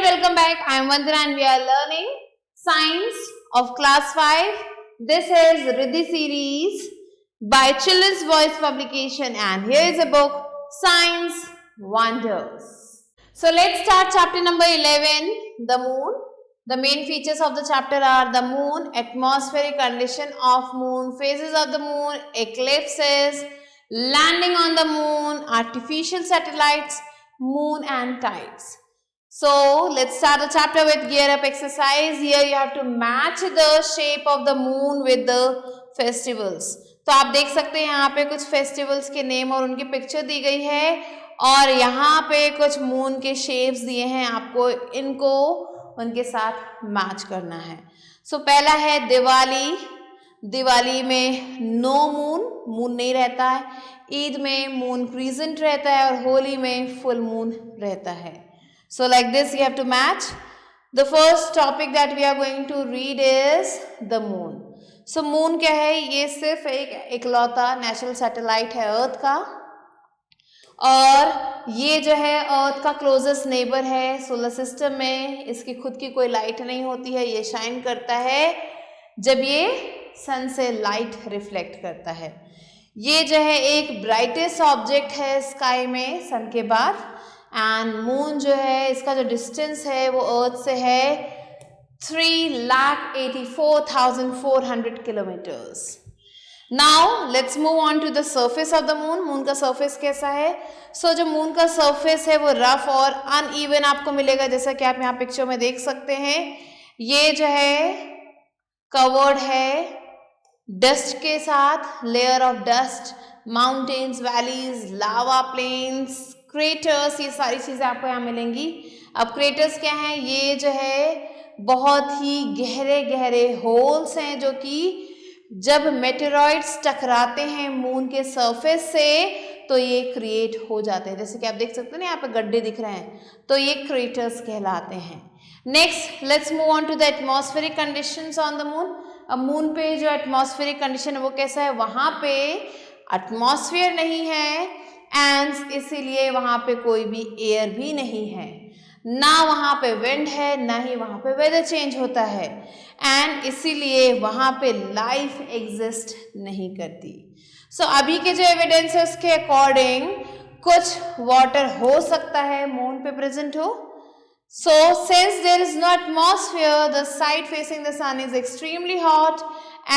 welcome back. I am Vandana and we are learning Science of Class 5. This is Riddhi series by Children's Voice Publication, and here is a book, Science Wonders. So let's start chapter number 11, the moon. The main features of the chapter are the moon, atmospheric condition of moon, phases of the moon, eclipses, landing on the moon, artificial satellites, moon and tides. So let's start the chapter with gear up exercise. Here you have to match the shape of the moon with the festivals. तो आप देख सकते हैं यहाँ पे कुछ festivals के name और उनकी पिक्चर दी गई है और यहाँ पे कुछ मून के शेप्स दिए हैं, आपको इनको उनके साथ मैच करना है. सो पहला है दिवाली. दिवाली में नो मून नहीं रहता है. ईद में मून क्रीजेंट रहता है और होली में फुल मून रहता है. So like this you have to match. The first topic that we are going to read is the moon. So moon क्या है? ये सिर्फ एक इकलौता नेचुरल सैटेलाइट है अर्थ का और ये जो है अर्थ का क्लोजेस्ट नेबर है सोलर सिस्टम में. इसकी खुद की कोई लाइट नहीं होती है. ये शाइन करता है जब ये सन से लाइट रिफ्लेक्ट करता है. ये जो है एक ब्राइटेस्ट ऑब्जेक्ट है स्काई में सन के बाद. एंड मून जो है इसका जो डिस्टेंस है वो अर्थ से है 3,84,400 kilometres. Now let's move on to the surface of the moon. Moon का सरफेस कैसा है? सो जो मून का सरफेस है वो रफ और अनइवन आपको मिलेगा, जैसा कि आप यहाँ पिक्चर में देख सकते हैं. ये जो है कवर्ड है डस्ट के साथ, layer of dust, mountains, valleys, lava plains, craters, ये सारी चीज़ें आपको यहाँ मिलेंगी. अब क्रेटर्स क्या हैं? ये जो है बहुत ही गहरे गहरे होल्स हैं जो कि जब मेटेरॉइड्स टकराते हैं मून के सरफेस से तो ये क्रिएट हो जाते हैं. जैसे कि आप देख सकते हैं ना यहाँ पे गड्ढे दिख रहे हैं, तो ये क्रेटर्स कहलाते हैं. Next let's move on to the atmospheric conditions on the moon. अब मून पे जो एटमॉस्फेरिक कंडीशन है वो कैसा है? वहाँ पे एटमॉस्फेयर नहीं है एंड इसीलिए वहाँ पे कोई भी एयर भी नहीं है, ना वहाँ पे विंड है, ना ही वहाँ पे वेदर चेंज होता है एंड इसीलिए वहाँ पे लाइफ एग्जिस्ट नहीं करती. सो अभी के जो एविडेंस है उसके अकॉर्डिंग कुछ वाटर हो सकता है मून पे प्रेजेंट हो. So since there is no atmosphere, the side facing the sun is extremely hot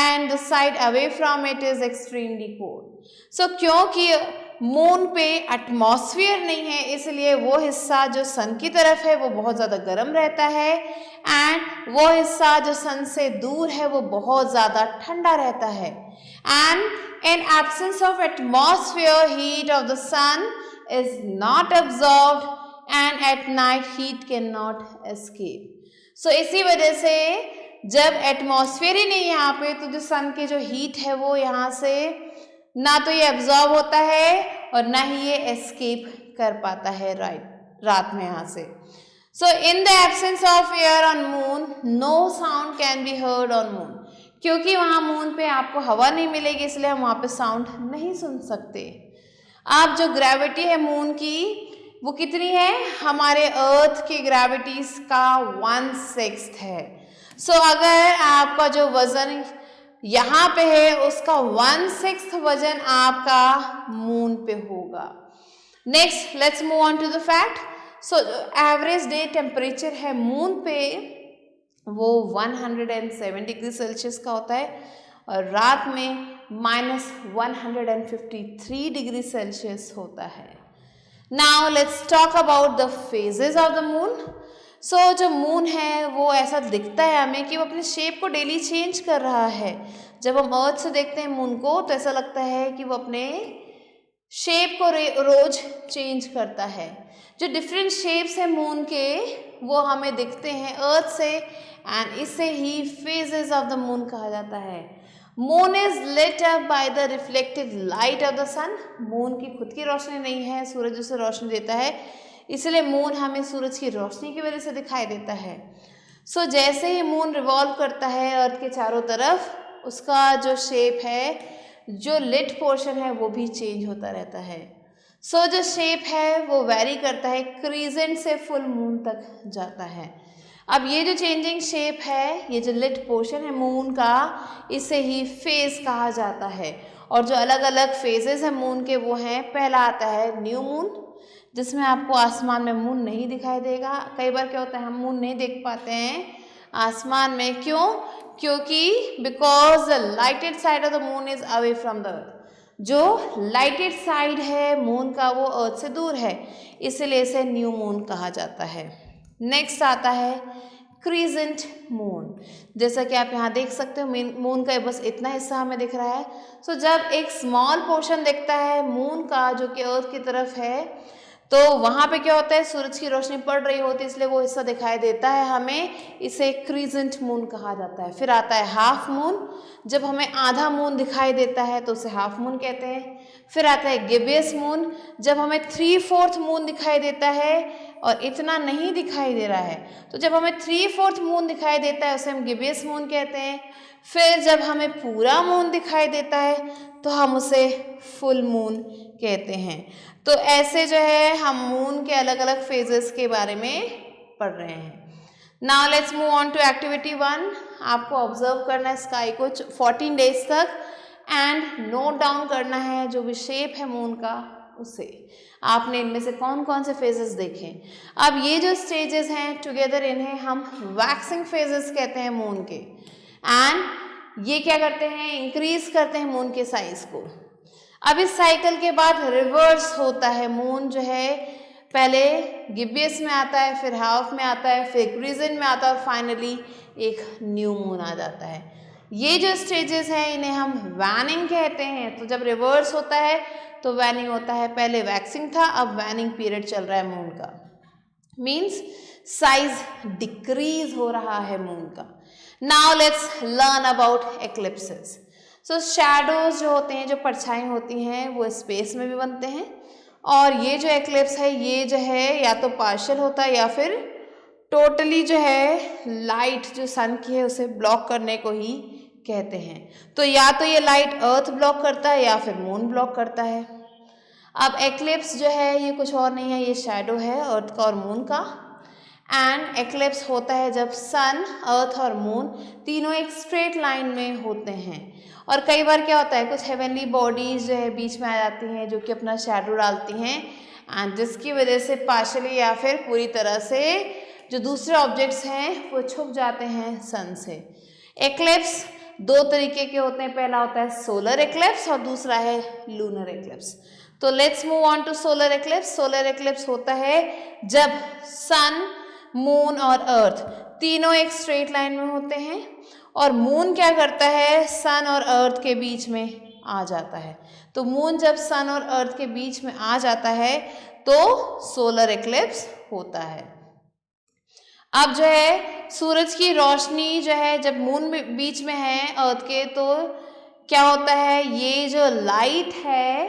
and the side away from it is extremely cold. So क्योंकि मून पे एटमॉस्फेयर नहीं है इसलिए वो हिस्सा जो सन की तरफ है वो बहुत ज़्यादा गर्म रहता है एंड वो हिस्सा जो सन से दूर है वो बहुत ज़्यादा ठंडा रहता है. And in absence of atmosphere heat of the sun is not absorbed and at night heat can not escape. So इसी वजह से जब एटमॉस्फेयर ही नहीं यहाँ पे तो जो सन के जो हीट है वो यहाँ से ना तो ये एब्जॉर्ब होता है और ना ही ये एस्केप कर पाता है रात में यहाँ से. So in the absence of air on moon no sound can be heard on moon. क्योंकि वहाँ मून पे आपको हवा नहीं मिलेगी इसलिए हम वहाँ पे साउंड नहीं सुन सकते. अब जो ग्रेविटी है मून की वो कितनी है? हमारे अर्थ की ग्रेविटीज का 1/6 है. सो अगर आपका जो वजन यहाँ पे है उसका 1/6 वजन आपका मून पे होगा. Next let's move on to the fact. So average day temperature है मून पे वो 107 डिग्री सेल्सियस का होता है और रात में -153 डिग्री सेल्सियस होता है. Now let's talk about the phases of the moon. So जो मून है वो ऐसा दिखता है हमें कि वो अपने शेप को डेली चेंज कर रहा है. जब हम अर्थ से देखते हैं मून को तो ऐसा लगता है कि वो अपने शेप को रोज चेंज करता है. जो डिफरेंट शेप्स हैं मून के वो हमें दिखते हैं अर्थ से एंड इसे ही फेजेस ऑफ द मून कहा जाता है. Moon is lit up by the reflected light of the sun. Moon की खुद की रोशनी नहीं है, सूरज उसे रोशनी देता है इसलिए मून हमें सूरज की रोशनी की वजह से दिखाई देता है. सो जैसे ही मून रिवॉल्व करता है अर्थ के चारों तरफ उसका जो शेप है, जो लिट पोर्शन है वो भी चेंज होता रहता है. सो जो शेप है वो वेरी करता है, क्रीजेंट से फुल मून तक जाता है। अब ये जो चेंजिंग शेप है, ये जो लिट पोर्शन है मून का, इसे ही फेज कहा जाता है। और जो अलग अलग फेजेस हैं मून के वो हैं, पहला आता है न्यू मून, जिसमें आपको आसमान में मून नहीं दिखाई देगा। कई बार क्या होता है हम मून नहीं देख पाते हैं आसमान में, क्यों? क्योंकि because the lighted side of the moon is away from the earth. जो लाइटेड साइड है मून का वो अर्थ से दूर है, इसलिए इसे न्यू मून कहा जाता है। नेक्स्ट आता है क्रीजेंट मून। जैसा कि आप यहाँ देख सकते हो मून का बस इतना हिस्सा हमें दिख रहा है। सो जब एक स्मॉल पोर्शन दिखता है मून का जो कि अर्थ की तरफ है, तो वहाँ पे क्या होता है, सूरज की रोशनी पड़ रही होती है, इसलिए वो हिस्सा दिखाई देता है हमें, इसे क्रीजेंट मून कहा जाता है। फिर आता है हाफ मून, जब हमें आधा मून दिखाई देता है तो उसे हाफ मून कहते हैं। फिर आता है गिबियस मून, जब हमें 3/4 मून दिखाई देता है और इतना नहीं दिखाई दे रहा है, तो जब हमें 3/4 मून दिखाई देता है उसे हम गिबियस मून कहते हैं। फिर जब हमें पूरा मून दिखाई देता है तो हम उसे फुल मून कहते हैं। तो ऐसे जो है हम मून के अलग अलग फेजेस के बारे में पढ़ रहे हैं। Now let's move on to activity 1। आपको ऑब्जर्व करना है स्काई को 14 डेज तक एंड नोट डाउन करना है जो भी शेप है मून का उसे। आपने इनमें से कौन कौन से फेजेस देखे। अब ये जो स्टेजेस हैं टुगेदर, इन्हें हम वैक्सिंग फेजेस कहते हैं मून के। एंड ये क्या करते हैं, इंक्रीज करते हैं मून के साइज को। अब इस साइकिल के बाद रिवर्स होता है, मून जो है पहले गिबियस में आता है, फिर हाफ में आता है, फिर क्रीजेंट में आता है और फाइनली एक न्यू मून आ जाता है। ये जो स्टेजेस हैं इन्हें हम वैनिंग कहते हैं। तो जब रिवर्स होता है तो वैनिंग होता है, पहले वैक्सिंग था अब वैनिंग पीरियड चल रहा है मून का, मीन्स साइज डिक्रीज हो रहा है मून का। Now let's learn about eclipses. So shadows जो होते हैं, जो परछाई होती हैं, वो स्पेस में भी बनते हैं। और ये जो एक्लिप्स है ये जो है या तो पार्शियल होता है या फिर टोटली जो है लाइट जो सन की है उसे ब्लॉक करने को ही कहते हैं। तो या तो ये लाइट अर्थ ब्लॉक करता है या फिर मून ब्लॉक करता है। अब एक्लिप्स जो है ये कुछ और नहीं है, ये शैडो है अर्थ का और मून का। एंड एक्लिप्स होता है जब सन, अर्थ और मून तीनों एक स्ट्रेट लाइन में होते हैं। और कई बार क्या होता है, कुछ हेवनली बॉडीज जो है बीच में आ जाती हैं जो कि अपना शैडो डालती हैं, एंड जिसकी वजह से पार्शली या फिर पूरी तरह से जो दूसरे ऑब्जेक्ट्स हैं वो छुप जाते हैं सन से। एक्लिप्स दो तरीके के होते हैं, पहला होता है सोलर एक्लिप्स और दूसरा है लूनर एक्लिप्स। तो let's move on to solar eclipse. Solar eclipse होता है जब सन, मून और अर्थ तीनों एक स्ट्रेट लाइन में होते हैं और मून क्या करता है, सन और अर्थ के बीच में आ जाता है। तो मून जब सन और अर्थ के बीच में आ जाता है तो सोलर एक्लिप्स होता है। अब जो है सूरज की रोशनी जो है जब मून बीच में है अर्थ के, तो क्या होता है, ये जो लाइट है,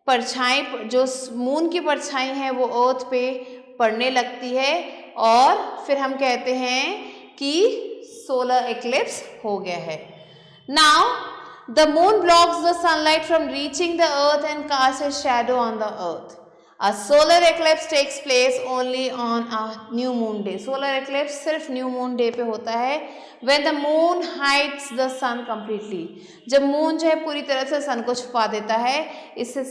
परछाई जो मून की परछाई है वो अर्थ पे पड़ने लगती है और फिर हम कहते हैं कि सोलर एक्लिप्स हो गया है। Now the moon blocks the sunlight from reaching the earth and cast a shadow on the earth. A solar eclipse takes place only on a new moon day. Solar eclipse सिर्फ new moon day पे होता है when the moon hides the sun completely. जब moon जो है पूरी तरह से सन को छुपा देता है, इसे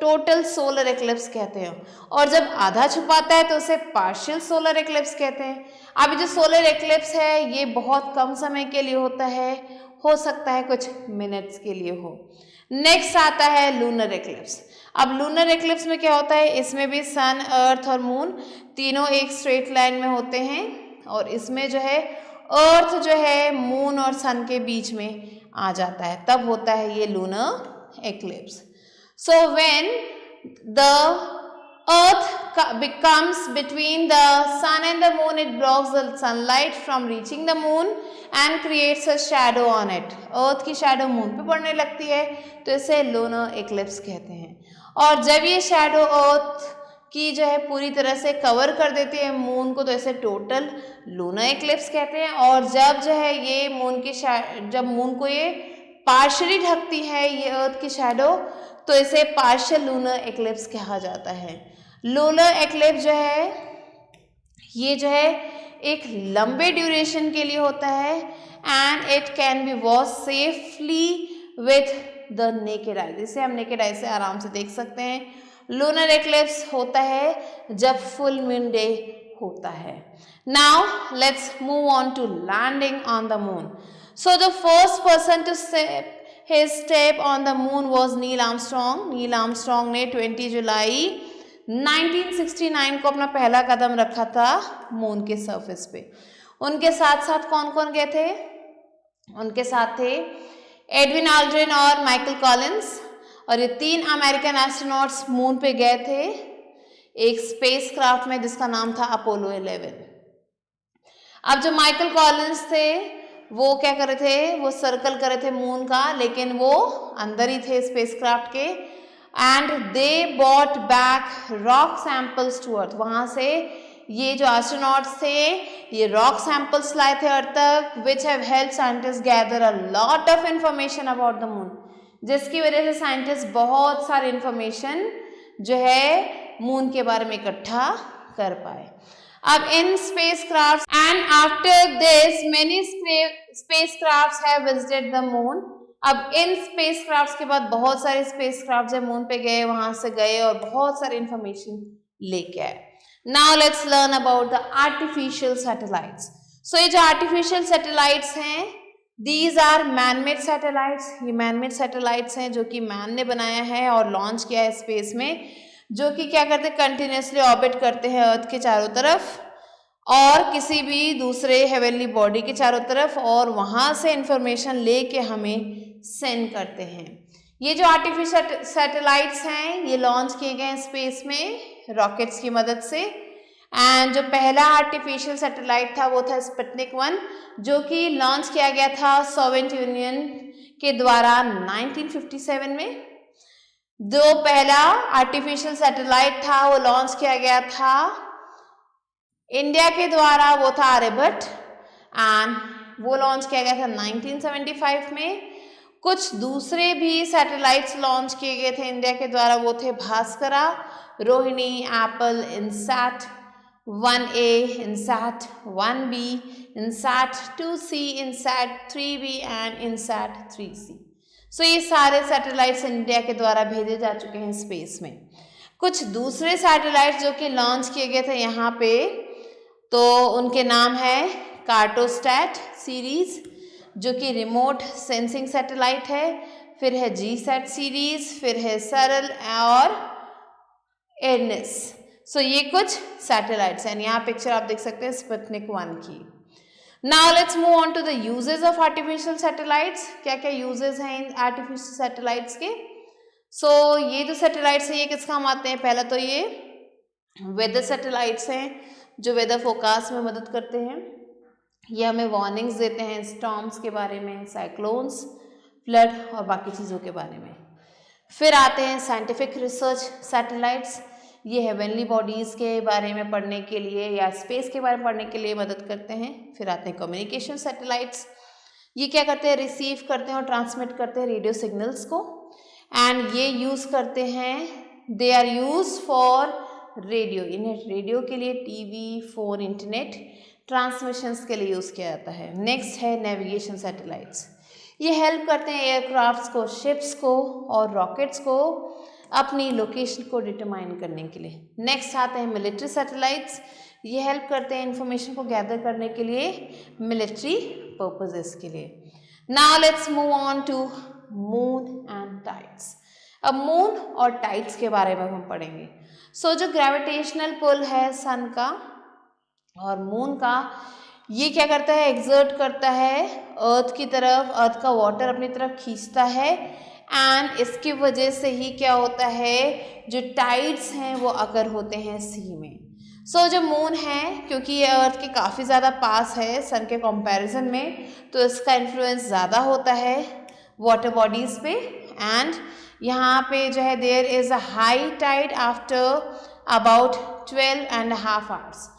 टोटल सोलर एक्लिप्स कहते हैं। और जब आधा छुपाता है तो उसे पार्शियल सोलर एक्लिप्स कहते हैं। अब जो सोलर एक्लिप्स है ये बहुत कम समय के लिए होता है, हो सकता है कुछ मिनट्स के लिए हो। नेक्स्ट आता है लूनर एक्लिप्स। अब लूनर एक्लिप्स में क्या होता है, इसमें भी सन, अर्थ और मून तीनों एक स्ट्रेट लाइन में होते हैं और इसमें जो है अर्थ जो है मून और सन के बीच में आ जाता है, तब होता है ये lunar eclipse. So when the earth becomes between the sun and the moon, it blocks the sunlight from reaching the moon and creates a shadow on it. अर्थ की शैडो मून पे पड़ने लगती है तो इसे लूनर एक्लिप्स कहते हैं। और जब ये शैडो अर्थ की जो है पूरी तरह से कवर कर देती है मून को तो इसे टोटल लूनर एक्लिप्स कहते हैं। और जब जो है ये जब मून को ये पार्शली ढकती है ये अर्थ की शैडो, तो इसे पार्शियल लूनर एक्लिप्स कहा जाता है। लूनर एक्लिप्स जो है ये जो है एक लंबे ड्यूरेशन के लिए होता है and it can be watch safely with the naked eye. इसे हम नेकेड आई से आराम से देख सकते हैं। लूनर एक्लिप्स होता है जब फुल मून डे होता है। Now let's move on to landing on the moon. So the first person to his step on the moon was Neil Armstrong. Neil Armstrong ने 20 जुलाई 1969 को अपना पहला कदम रखा था मून के सरफेस पे। उनके साथ साथ कौन कौन गए थे? उनके साथ थे एडविन ऑल्ड्रिन और माइकल कॉलिंस, और ये 3 अमेरिकन एस्ट्रोनॉट्स मून पे गए थे एक स्पेसक्राफ्ट में जिसका नाम था अपोलो 11। अब जो माइकल कॉलिंस थे वो क्या कर रहे थे? वो सर्कल कर रहे थे मून का, लेकिन वो अंदर ही थे स्पेसक्राफ्ट के। And they bought back rock samples to earth. वहाँ से ये जो एस्ट्रोनॉट्स थे ये रॉक सैंपल्स लाए थे अर्थ तक, which have helped scientist gather a lot of information about the moon, जिसकी वजह से साइंटिस्ट बहुत सारी इंफॉर्मेशन जो है मून के बारे में इकट्ठा कर पाए। अब इन spacecrafts and after this many spacecrafts have visited the moon। अब इन spacecrafts के बाद बहुत सारे spacecrafts जब मून पे गए, वहां से गए और बहुत सारी इंफॉर्मेशन लेके आए। Now let's learn about the artificial satellites। So ये जो artificial satellites हैं these are man-made satellites। ये man-made satellites हैं जो कि मैन ने बनाया है और लॉन्च किया है स्पेस में, जो कि क्या करते हैं? कंटिन्यूसली ऑर्बिट करते हैं अर्थ के चारों तरफ और किसी भी दूसरे हेवनली बॉडी के चारों तरफ, और वहाँ से इंफॉर्मेशन लेके हमें सेंड करते हैं। ये जो आर्टिफिशियल सैटेलाइट्स हैं ये लॉन्च किए गए हैं स्पेस में रॉकेट्स की मदद से। एंड जो पहला आर्टिफिशियल सैटेलाइट था वो था स्पुतनिक 1, जो कि लॉन्च किया गया था सोवियत यूनियन के द्वारा 1957 में। जो पहला आर्टिफिशियल सैटेलाइट था वो लॉन्च किया गया था इंडिया के द्वारा, वो था आर्यभट्ट, एंड वो लॉन्च किया गया था 1975 में। कुछ दूसरे भी सैटेलाइट्स लॉन्च किए गए थे इंडिया के द्वारा, वो थे Bhaskara, Rohini, Apple, INSAT 1A, INSAT 1B, INSAT 2C, INSAT 3B and INSAT 3C। सो ये सारे सैटेलाइट्स इंडिया के द्वारा भेजे जा चुके हैं स्पेस में। कुछ दूसरे सैटेलाइट्स जो कि लॉन्च किए गए थे यहाँ पे, तो उनके नाम है कार्टोस्टैट सीरीज जो कि रिमोट सेंसिंग सैटेलाइट है, फिर है जीसैट सीरीज, फिर है सरल और एर्नेस। सो ये कुछ सैटेलाइट्स हैं। यहाँ पिक्चर आप देख सकते हैं स्पुतनिक 1 की। Now let's move on to the uses of artificial satellites. क्या क्या यूजेस हैं इन आर्टिफिशियल सैटेलाइट्स के? सो ये जो सैटेलाइट्स हैं ये किस काम आते हैं? पहला तो ये वेदर सैटेलाइट्स हैं जो वेदर फोरकास्ट में मदद करते हैं। ये हमें वार्निंग्स देते हैं स्टॉर्म्स के बारे में, साइक्लोन्स, फ्लड और बाकी चीज़ों के बारे में। फिर आते हैं साइंटिफिक रिसर्च सैटेलाइट्स। ये हेवनली बॉडीज़ के बारे में पढ़ने के लिए या स्पेस के बारे में पढ़ने के लिए मदद करते हैं। फिर आते हैं कम्युनिकेशन सैटेलाइट्स। ये क्या करते हैं? रिसीव करते हैं और ट्रांसमिट करते हैं रेडियो सिग्नल्स को, एंड ये यूज़ करते हैं, they are use for radio. इन्हें रेडियो के लिए, टीवी, फ़ोन, इंटरनेट ट्रांसमिशंस के लिए यूज़ किया जाता है। नेक्स्ट है नेविगेशन सैटेलाइट्स। ये हेल्प करते हैं एयरक्राफ्ट्स को, शिप्स को और रॉकेट्स को अपनी लोकेशन को डिटरमाइन करने के लिए। नेक्स्ट आते हैं मिलिट्री सैटेलाइट्स। ये हेल्प करते हैं इंफॉर्मेशन को गैदर करने के लिए मिलिट्री पर्पसेस के लिए। Now let's move on to moon and tides. अब मून और टाइड्स के बारे में हम पढ़ेंगे। सो जो ग्रेविटेशनल पुल है सन का और मून का, ये क्या करता है? एग्जर्ट करता है अर्थ की तरफ, अर्थ का वाटर अपनी तरफ खींचता है, एंड इसकी वजह से ही क्या होता है? जो टाइड्स हैं वो अकर होते हैं सी में। सो जो मून है, क्योंकि ये अर्थ के काफ़ी ज़्यादा पास है सन के कंपैरिजन में, तो इसका इन्फ्लुएंस ज़्यादा होता है वाटर बॉडीज़ पे। एंड यहाँ पे जो है there is a high tide after about 12.5 hours.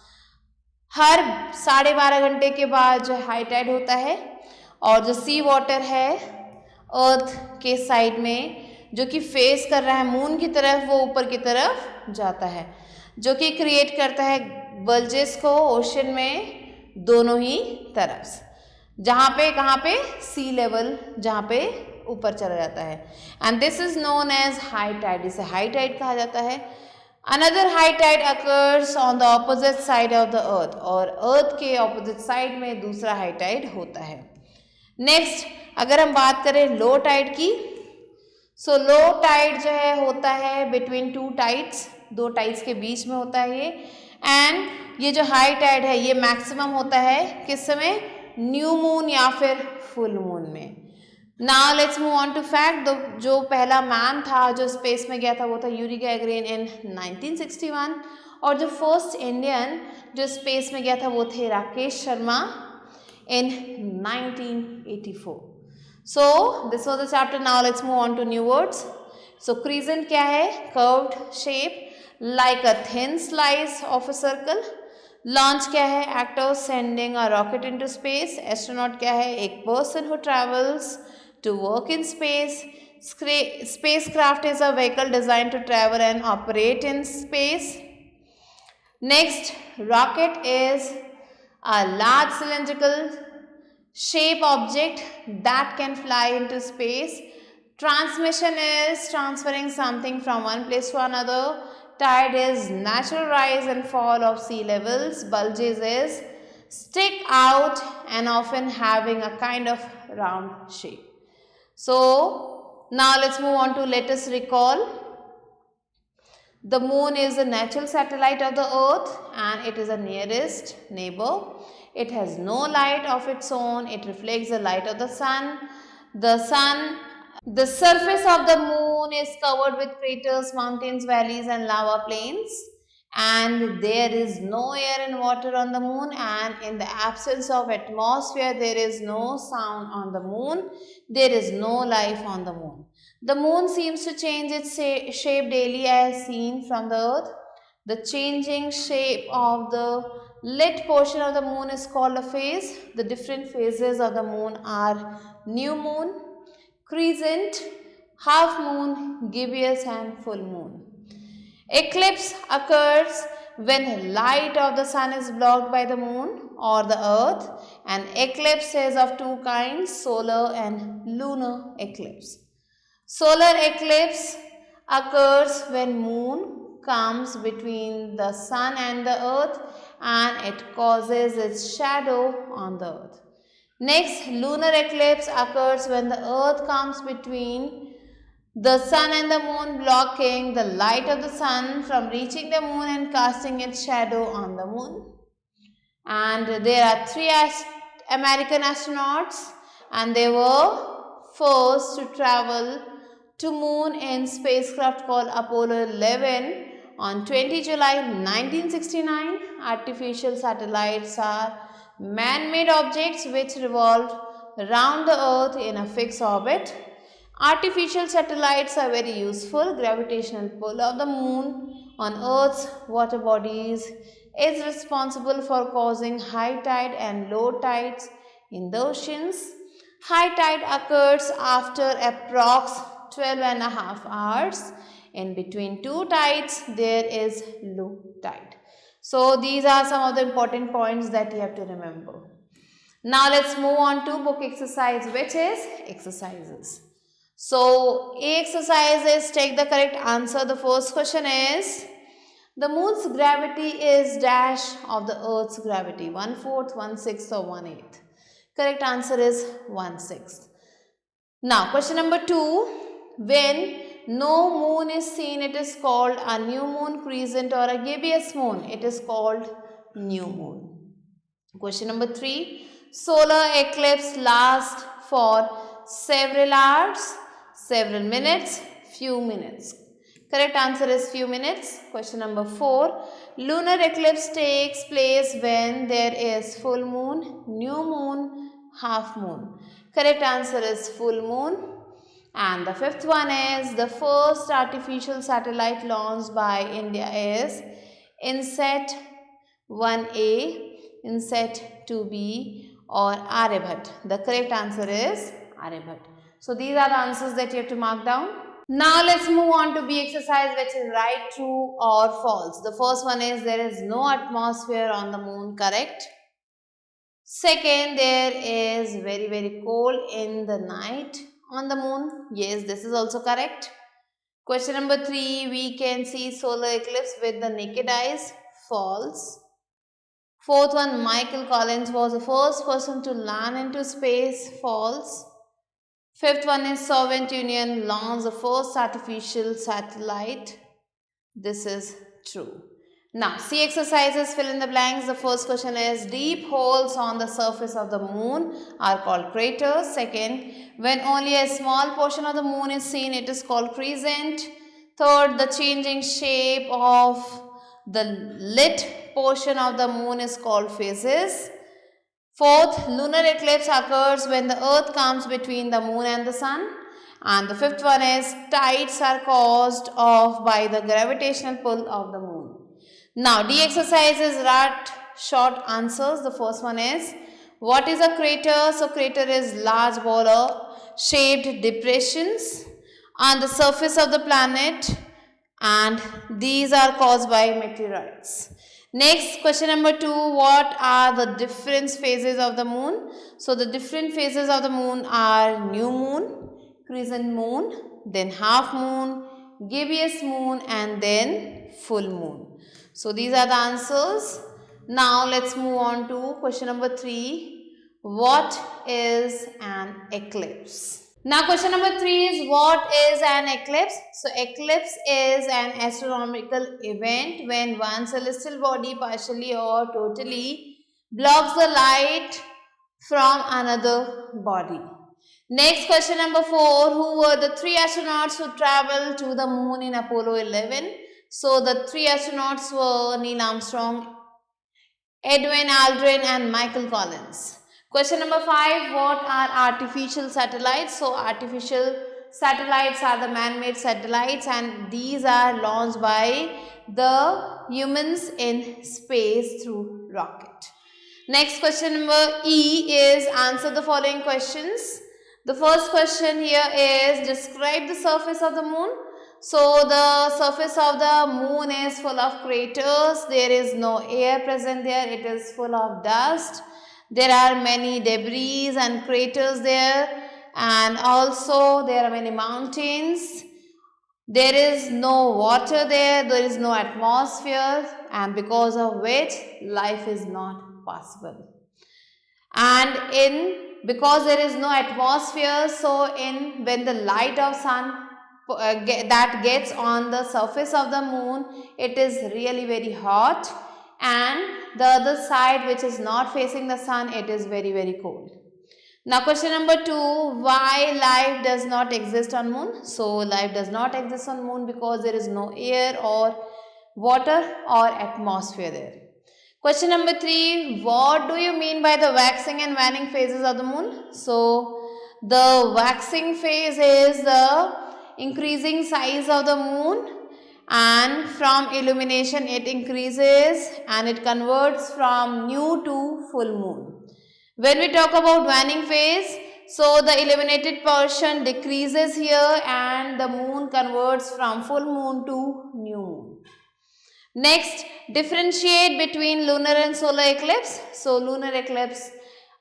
हर 12.5 घंटे के बाद जो हाई टाइड होता है, और जो सी वाटर है अर्थ के साइड में जो कि फेस कर रहा है मून की तरफ, वो ऊपर की तरफ जाता है, जो कि क्रिएट करता है बल्जेस को ओशन में दोनों ही तरफ, जहाँ पे कहाँ पे सी लेवल जहाँ पे ऊपर चला जाता है। And this is known as high tide, इसे हाई टाइड कहा जाता है। Another high tide occurs on the opposite side of the earth, और अर्थ के ऑपोजिट साइड में दूसरा हाई टाइड होता है। नेक्स्ट अगर हम बात करें लो टाइड की, सो लो टाइड जो है होता है बिटवीन टू टाइड्स, दो टाइड्स के बीच में होता है ये। एंड ये जो हाई टाइड है ये मैक्सिमम होता है किस समय, न्यू मून या फिर फुल मून में। Now let's move on to fact. जो पहला मैन था जो स्पेस में गया था वो था यूरी गैगरिन इन 1961, और जो फर्स्ट इंडियन जो स्पेस में गया था वो थे Rakesh Sharma in 1984. So this was the chapter. Now let's move on to new words. So crescent क्या है, curved shape like a thin slice of a circle. Launch क्या है, act of sending a rocket into space. Astronaut क्या है, एक person who travels to work in space. Spacecraft is a vehicle designed to travel and operate in space. Next, rocket is a large cylindrical shape object that can fly into space. Transmission is transferring something from one place to another. Tide is natural rise and fall of sea levels. Bulges is stick out and often having a kind of round shape. So now let's move on to let us recall. The moon is the natural satellite of the earth and it is the nearest neighbor. It has no light of its own. It reflects the light of the sun. The surface of the moon is covered with craters, mountains, valleys and lava plains. And there is no air and water on the moon, and in the absence of atmosphere there is no sound on the moon. There is no life on the moon. The moon seems to change its shape daily as seen from the earth. The changing shape of the lit portion of the moon is called a phase. The different phases of the moon are new moon, crescent, half moon, gibbous and full moon. Eclipse occurs when light of the sun is blocked by the moon or the earth. An eclipse is of two kinds, solar and lunar eclipse. Solar eclipse occurs when moon comes between the sun and the earth and it causes its shadow on the earth. Next, lunar eclipse occurs when the earth comes between the sun and the moon, blocking the light of the sun from reaching the moon and casting its shadow on the moon. And there are three American astronauts, and they were first to travel to moon in spacecraft called Apollo 11 on 20 July 1969. Artificial satellites are man-made objects which revolve around the earth in a fixed orbit. Artificial satellites are very useful. Gravitational pull of the moon on Earth's water bodies is responsible for causing high tide and low tides in the oceans. High tide occurs after approx 12.5 hours. In between two tides, there is low tide. So these are some of the important points that you have to remember. Now let's move on to book exercise, which is exercises. So, A exercise is take the correct answer. The first question is, the moon's gravity is dash of the earth's gravity, 1/4, 1/6 or 1/8. Correct answer is 1/6. Now, question number 2, when no moon is seen, it is called a new moon, crescent or a gibbous moon. It is called new moon. Question number 3, solar eclipse lasts for several hours, several minutes, few minutes. Correct answer is few minutes. Question number 4, lunar eclipse takes place when there is full moon, new moon, half moon. Correct answer is full moon. And the fifth one is, the first artificial satellite launched by India is INSET 1A, INSET 2B or Aryabhat. The correct answer is Aryabhat. So these are the answers that you have to mark down. Now let's move on to B exercise, which is right, true or false. The first one is there is no atmosphere on the moon, correct? Second, there is very cold in the night on the moon. Yes, this is also correct. Question number 3, we can see solar eclipse with the naked eyes. False. Fourth one, Michael Collins was the first person to land into space. False. Fifth one is Soviet Union launched the first artificial satellite. This is true. Now, C exercises, fill in the blanks. The first question is, deep holes on the surface of the moon are called craters. Second, when only a small portion of the moon is seen, it is called crescent. Third, the changing shape of the lit portion of the moon is called phases. Fourth, lunar eclipse occurs when the earth comes between the moon and the sun. And the fifth one is, tides are caused off by the gravitational pull of the moon. Now, D exercises, write short answers. The first one is, what is a crater? So, crater is large ball shaped depressions on the surface of the planet, and these are caused by meteorites. Next, question number 2, what are the different phases of the moon? So, the different phases of the moon are new moon, crescent moon, then half moon, gibbous moon, and then full moon. So, these are the answers. Now, let's move on to question number 3, what is an eclipse? Now, question number 3 is, what is an eclipse? So, eclipse is an astronomical event when one celestial body partially or totally blocks the light from another body. Next, question number 4, who were the 3 astronauts who traveled to the moon in Apollo 11? So, the 3 astronauts were Neil Armstrong, Edwin Aldrin, and Michael Collins. Question number 5, what are artificial satellites? So, artificial satellites are the man-made satellites, and these are launched by the humans in space through rocket. Next, question number E is, answer the following questions. The first question here is, describe the surface of the moon. So, the surface of the moon is full of craters. There is no air present there. It is full of dust. There are many debris and craters there, and also there are many mountains. There is no water there. There is no atmosphere, and because of which life is not possible. And because there is no atmosphere, so when the light of sun that gets on the surface of the moon, it is really very hot, and the other side, which is not facing the sun, it is very cold. Now, question number 2, why life does not exist on moon? So, life does not exist on moon because there is no air or water or atmosphere there. Question number 3, what do you mean by the waxing and waning phases of the moon? So, the waxing phase is the increasing size of the moon, and from illumination it increases and it converts from new to full moon. When we talk about waning phase, so the illuminated portion decreases here and the moon converts from full moon to new moon. Next, differentiate between lunar and solar eclipse. So, lunar eclipse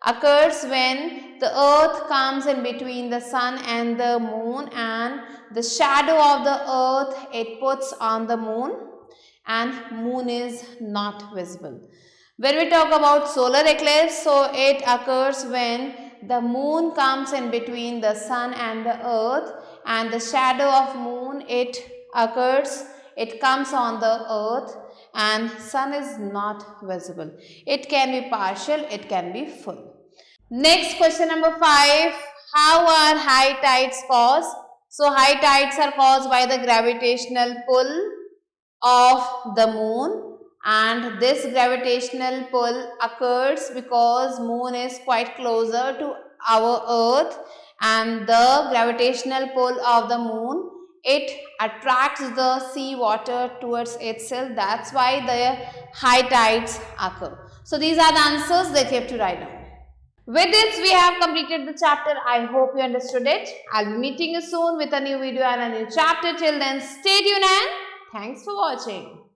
occurs when the earth comes in between the sun and the moon, and the shadow of the earth it puts on the moon, and moon is not visible. When we talk about solar eclipse, so it occurs when the moon comes in between the sun and the earth, and the shadow of moon it comes on the earth, and sun is not visible. It can be partial, it can be full. Next, question number 5, how are high tides caused? So, high tides are caused by the gravitational pull of the moon, and this gravitational pull occurs because moon is quite closer to our earth, and the gravitational pull of the moon it attracts the sea water towards itself. That's why the high tides occur. So, these are the answers that you have to write down. With this, we have completed the chapter. I hope you understood it. I'll be meeting you soon with a new video and a new chapter. Till then, stay tuned and thanks for watching.